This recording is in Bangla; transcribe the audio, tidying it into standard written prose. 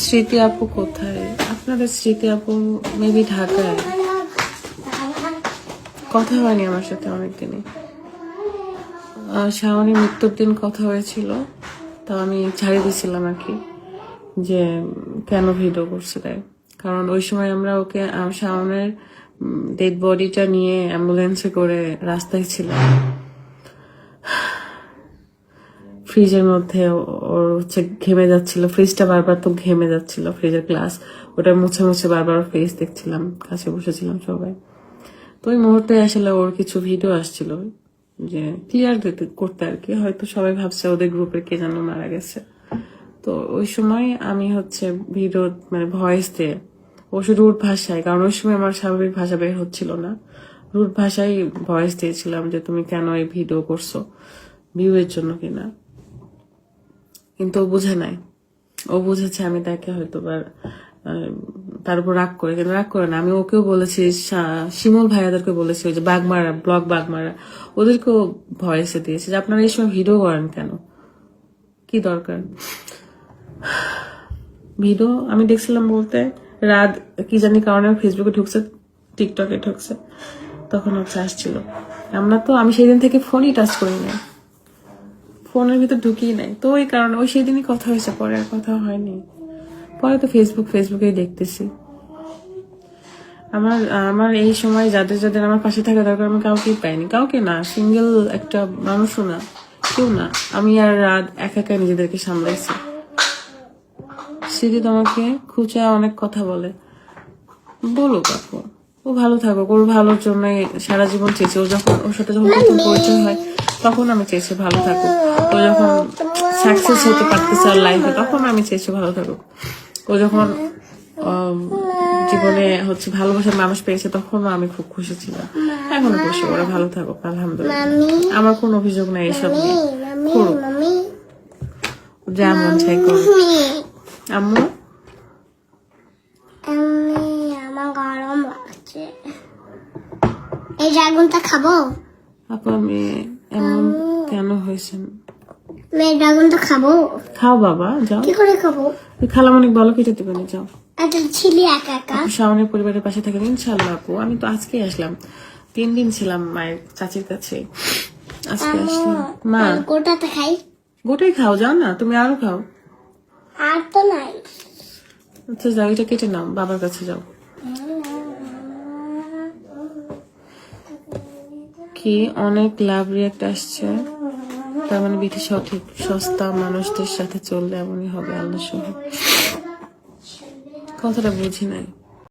স্মৃতি আপু কোথায়? আপনাদের স্মৃতি আপু মেবি ঢাকায়। কথা হয়নি আমার সাথে অনেকদিনই। শাওনের মৃত্যুর দিন কথা হয়েছিল, তো আমি ছাড়িয়ে দিয়েছিলাম আর কি, যে কেন ভিডিও করছে তাই। কারণ ওই সময় আমরা ওকে শাওনের ডেড বডিটা নিয়ে অ্যাম্বুলেন্সে করে রাস্তায় ছিলাম। ফ্রিজের মধ্যে ওর হচ্ছে ঘেমে যাচ্ছিল, ফ্রিজটা বারবার তো ঘেমে যাচ্ছিল, ফ্রিজের গ্লাস ওটা মুছে মুছে বারবার ফেস দেখছিলাম, কাছে বসেছিলাম সবাই। তো ওই মুহূর্তে আসলে ওর কিছু ভিডিও আসছিল যে ক্লিয়ার করতে আর কি, হয়তো সবাই ভাবছে ওদের গ্রুপের কে যেন মারা গেছে। তো ওই সময় আমি হচ্ছে ভিডিও মানে ভয়েস দিয়ে অবশ্য রুট ভাষায়, কারণ ওই সময় আমার স্বাভাবিক ভাষা বের হচ্ছিল না, রুট ভাষায় ভয়েস দিয়েছিলাম যে তুমি কেন এই ভিডিও করছো, ভিউ এর জন্য কিনা। কিন্তু ও বুঝে নাই, ও বুঝেছে আমি তাকে হয়তো তার উপর রাগ করে, কিন্তু রাগ করে না। আমি ওকেও বলেছি, শিমুল ভাইয়াদেরকে বলেছি, ওই যে বাগমারা ব্লগ বাগমারা, ওদেরকেও ভয়েসে দিয়েছে যে আপনারা এই সময় ভিডিও করেন কেন, কি দরকার ভিডিও। আমি দেখছিলাম বলতে রাত কি জানি কারণে ফেসবুকে ঢুকছে, টিকটকে ঢুকছে, তখন হচ্ছে আসছিল। আমি সেই দিন থেকে ফোনই টাচ করি না, ফোনের ভিতর ঢুকিয়ে নাই, তো ওই কারণে ওই সেদিনই কথা হয়েছে, পরে আর কথা হয়নি। পরে তো ফেসবুকেই দেখতেছি। আমার এই সময় যাদের যাদের আমার পাশে থাকা দরকার আমি কাউকেই পাইনি, কাউকে না, সিঙ্গেল একটা মানুষও না, কেউ না। আমি আর রাত একা একা নিজেদেরকে সামলাইছি। স্মৃতি তোমাকে খুঁজে অনেক কথা বলে, বলো কাকু, ও ভালো থাকুক, ওর ভালোর জন্য সারা জীবন চেয়েছে। ওর সাথে যখন প্রথম পরিচয় হয় তখন আমি চেয়েছি ভালো থাকুক, ও যখন সাকসেস হতে পারতেছে আর লাইফে তখন আমি চেয়েছি ভালো থাকুক। ও যখন জীবনে হচ্ছে ভালোবাসার মানুষ পেয়েছে তখনও আমি খুব খুশি ছিলাম, এখনো খুশি। ওরা ভালো থাকুক, আলহামদুলিল্লাহ, আমার কোনো অভিযোগ নাই এসব নিয়ে। করুক যেমন চাই করুক। আম্মু আমার গরম লাগছে, এই ড্রাগনটা খাবো? আপু আমি এমন কেন হয়েছেন? ড্রাগনটা খাবো? খাও বাবা, যাও। কি করে খাবো? খালামণি বলো কেটে দেবে না, যাও। আচ্ছা ছিলি একা একা? শাওনের পরিবারের পাশে থাকেন ইনশাল্লাহ আপু। আমি তো আজকেই আসলাম, 3 দিন ছিলাম মায়ের চাচির কাছে, আজকে আসলাম। মা গোটাতে খাই? গোটাই খাও, যাও না, তুমি আরো খাও। আর তো নাই। আচ্ছা যাও, এটা কেটে নাও, বাবার কাছে যাও। কি অনেক লাভ রিয়াক্ট আসছে, তার মানে বিটি সঠিক, সস্তা মানুষদের সাথে চললে এমনই হবে আল্লাহ সহ। কথাটা বুঝি নাই।